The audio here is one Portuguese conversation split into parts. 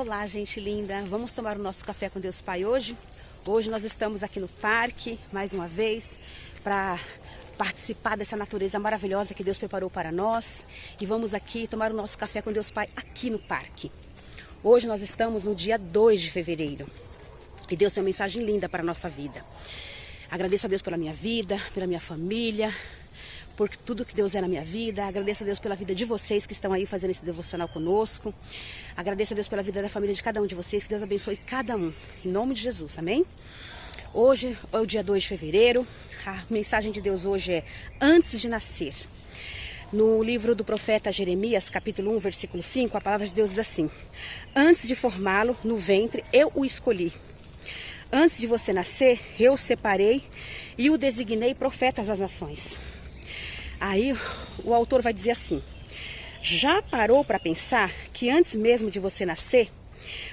Olá, gente linda! Vamos tomar o nosso café com Deus Pai hoje? Hoje nós estamos aqui no parque, mais uma vez, para participar dessa natureza maravilhosa que Deus preparou para nós. E vamos aqui tomar o nosso café com Deus Pai aqui no parque. Hoje nós estamos no dia 2 de fevereiro. E Deus tem uma mensagem linda para a nossa vida. Agradeço a Deus pela minha vida, pela minha família, por tudo que Deus é na minha vida. Agradeço a Deus pela vida de vocês que estão aí fazendo esse devocional conosco. Agradeço a Deus pela vida da família de cada um de vocês. Que Deus abençoe cada um. Em nome de Jesus, amém? Hoje é o dia 2 de fevereiro. A mensagem de Deus hoje é antes de nascer. No livro do profeta Jeremias, capítulo 1, versículo 5, a palavra de Deus diz assim: antes de formá-lo no ventre, eu o escolhi. Antes de você nascer, eu o separei e o designei profeta das nações. Aí o autor vai dizer assim: já parou para pensar que antes mesmo de você nascer,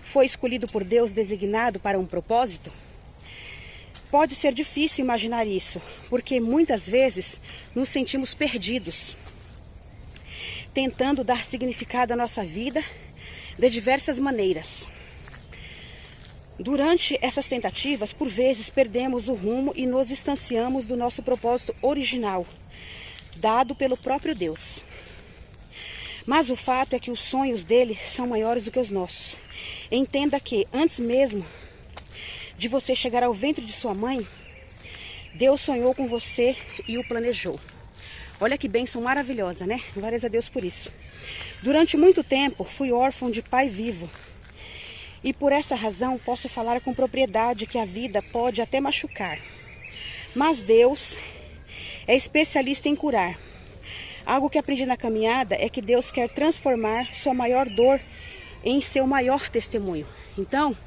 foi escolhido por Deus, designado para um propósito? Pode ser difícil imaginar isso, porque muitas vezes nos sentimos perdidos, tentando dar significado à nossa vida de diversas maneiras. Durante essas tentativas, por vezes perdemos o rumo e nos distanciamos do nosso propósito original, dado pelo próprio Deus. Mas o fato é que os sonhos dele são maiores do que os nossos. Entenda que, antes mesmo de você chegar ao ventre de sua mãe, Deus sonhou com você e o planejou. Olha que bênção maravilhosa, né? Glórias a Deus por isso. Durante muito tempo, fui órfão de pai vivo. E por essa razão, posso falar com propriedade que a vida pode até machucar. Mas Deus é especialista em curar. Algo que aprendi na caminhada é que Deus quer transformar sua maior dor em seu maior testemunho. Então,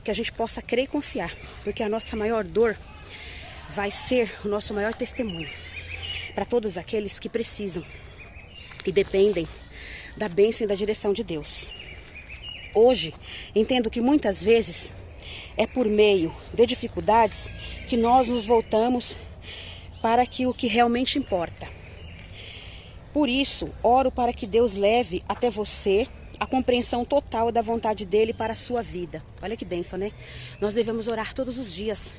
que a gente possa crer e confiar, porque a nossa maior dor vai ser o nosso maior testemunho para todos aqueles que precisam e dependem da bênção e da direção de Deus. Hoje, entendo que muitas vezes é por meio de dificuldades que nós nos voltamos para o que realmente importa. Por isso, oro para que Deus leve até você a compreensão total da vontade dele para a sua vida. Olha que bênção, né? Nós devemos orar todos os dias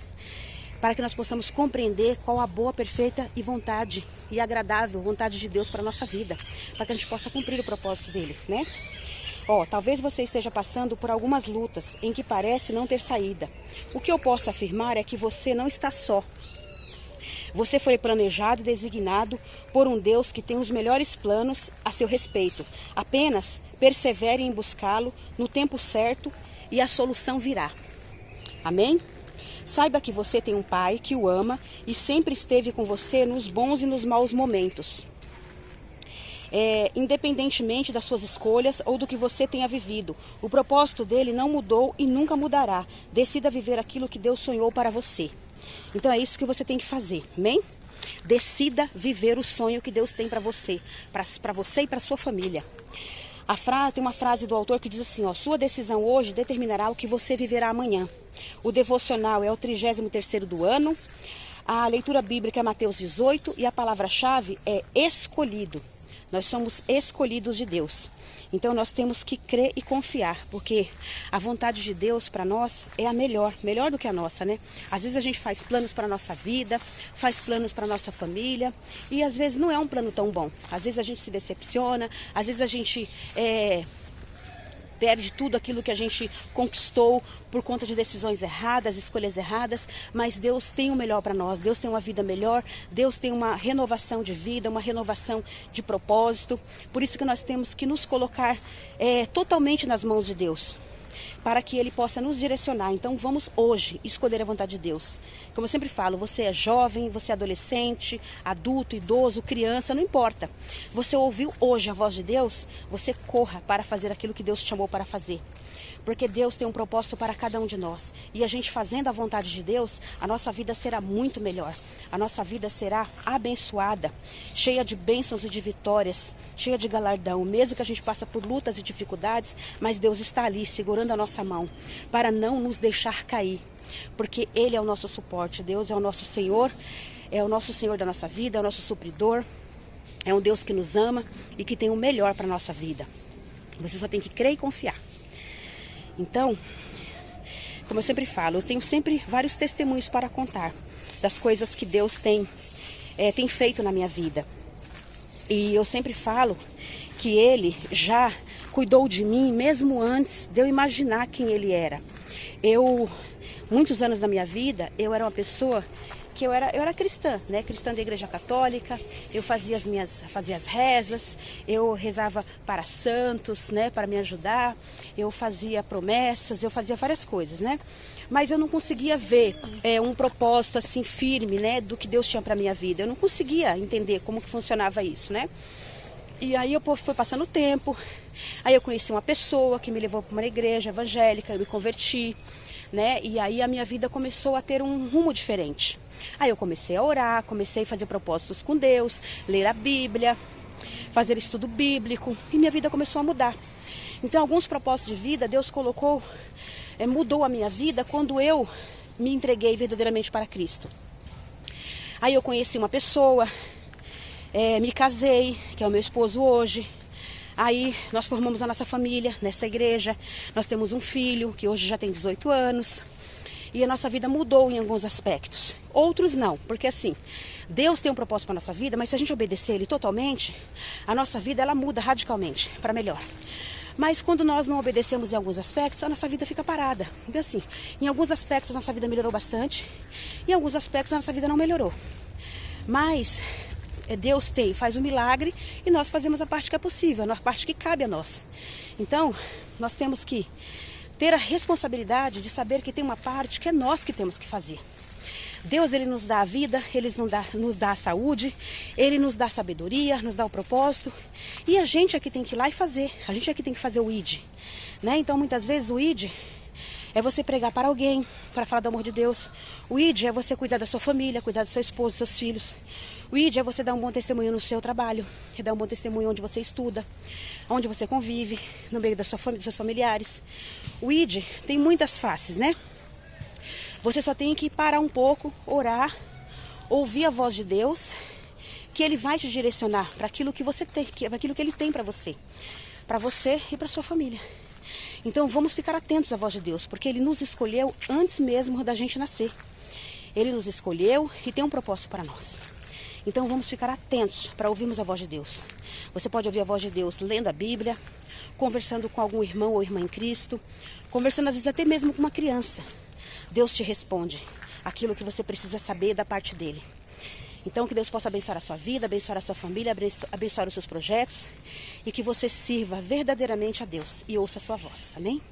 para que nós possamos compreender qual a boa, perfeita e vontade e agradável vontade de Deus para a nossa vida, para que a gente possa cumprir o propósito dele, né? Talvez você esteja passando por algumas lutas em que parece não ter saída. O que eu posso afirmar é que você não está só. Você foi planejado e designado por um Deus que tem os melhores planos a seu respeito. Apenas persevere em buscá-lo no tempo certo e a solução virá. Amém? Saiba que você tem um pai que o ama e sempre esteve com você nos bons e nos maus momentos. Independentemente das suas escolhas ou do que você tenha vivido, o propósito dele não mudou e nunca mudará. Decida viver aquilo que Deus sonhou para você. Então é isso que você tem que fazer, amém? Decida viver o sonho que Deus tem para você e para sua família. Tem uma frase do autor que diz assim: sua decisão hoje determinará o que você viverá amanhã. O devocional é o 33º do ano. A leitura bíblica é Mateus 18 e a palavra-chave é escolhido. Nós somos escolhidos de Deus. Então nós temos que crer e confiar, porque a vontade de Deus para nós é a melhor do que a nossa, né? Às vezes a gente faz planos para a nossa vida, faz planos para a nossa família, e às vezes não é um plano tão bom. Às vezes a gente se decepciona, às vezes a gente perde tudo aquilo que a gente conquistou por conta de decisões erradas, escolhas erradas, mas Deus tem o melhor para nós, Deus tem uma vida melhor, Deus tem uma renovação de vida, uma renovação de propósito. Por isso que nós temos que nos colocar totalmente nas mãos de Deus, para que Ele possa nos direcionar. Então vamos hoje escolher a vontade de Deus. Como eu sempre falo, você é jovem, você é adolescente, adulto, idoso, criança, não importa. Você ouviu hoje a voz de Deus, você corra para fazer aquilo que Deus te chamou para fazer. Porque Deus tem um propósito para cada um de nós. E a gente fazendo a vontade de Deus, a nossa vida será muito melhor. A nossa vida será abençoada, cheia de bênçãos e de vitórias, cheia de galardão. Mesmo que a gente passe por lutas e dificuldades, mas Deus está ali segurando a nossa mão para não nos deixar cair. Porque Ele é o nosso suporte. Deus é o nosso Senhor da nossa vida, é o nosso supridor. É um Deus que nos ama e que tem o melhor para a nossa vida. Você só tem que crer e confiar. Então, como eu sempre falo, eu tenho sempre vários testemunhos para contar das coisas que Deus tem feito na minha vida. E eu sempre falo que Ele já cuidou de mim mesmo antes de eu imaginar quem Ele era. Muitos anos da minha vida, eu era uma pessoa que eu era cristã, né? Cristã da Igreja Católica. Eu fazia as rezas, eu rezava para santos, né? Para me ajudar. Eu fazia promessas, eu fazia várias coisas, né? Mas eu não conseguia ver um propósito assim firme, né? Do que Deus tinha para minha vida. Eu não conseguia entender como que funcionava isso, né? E aí foi passando o tempo. Aí eu conheci uma pessoa que me levou para uma igreja evangélica, eu me converti, né? E aí a minha vida começou a ter um rumo diferente. Aí eu comecei a orar, comecei a fazer propósitos com Deus, ler a Bíblia, fazer estudo bíblico, e minha vida começou a mudar. Então alguns propósitos de vida Deus mudou a minha vida quando eu me entreguei verdadeiramente para Cristo. Aí eu conheci uma pessoa, me casei, que é o meu esposo hoje. Aí nós formamos a nossa família nesta igreja. Nós temos um filho que hoje já tem 18 anos. E a nossa vida mudou em alguns aspectos. Outros não, porque assim, Deus tem um propósito para a nossa vida, mas se a gente obedecer Ele totalmente, a nossa vida ela muda radicalmente para melhor. Mas quando nós não obedecemos em alguns aspectos, a nossa vida fica parada. Então assim, em alguns aspectos a nossa vida melhorou bastante, em alguns aspectos a nossa vida não melhorou. Mas Deus faz um milagre e nós fazemos a parte que é possível, a parte que cabe a nós. Então, nós temos que ter a responsabilidade de saber que tem uma parte que é nós que temos que fazer. Deus, Ele nos dá a vida, Ele nos dá a saúde, Ele nos dá a sabedoria, nos dá o propósito. E a gente aqui tem que ir lá e fazer. A gente aqui tem que fazer o ID, né? Então, muitas vezes, o ID é você pregar para alguém, para falar do amor de Deus. O ID é você cuidar da sua família, cuidar do seu esposo, dos seus filhos. O ID é você dar um bom testemunho no seu trabalho, é dar um bom testemunho onde você estuda, onde você convive, no meio da sua família, dos seus familiares. O ID tem muitas faces, né? Você só tem que parar um pouco, orar, ouvir a voz de Deus, que Ele vai te direcionar para aquilo que você tem, para aquilo que Ele tem para você e para sua família. Então vamos ficar atentos à voz de Deus, porque Ele nos escolheu antes mesmo da gente nascer. Ele nos escolheu e tem um propósito para nós. Então vamos ficar atentos para ouvirmos a voz de Deus. Você pode ouvir a voz de Deus lendo a Bíblia, conversando com algum irmão ou irmã em Cristo, conversando às vezes até mesmo com uma criança. Deus te responde aquilo que você precisa saber da parte dele. Então que Deus possa abençoar a sua vida, abençoar a sua família, abençoar os seus projetos e que você sirva verdadeiramente a Deus e ouça a sua voz. Amém?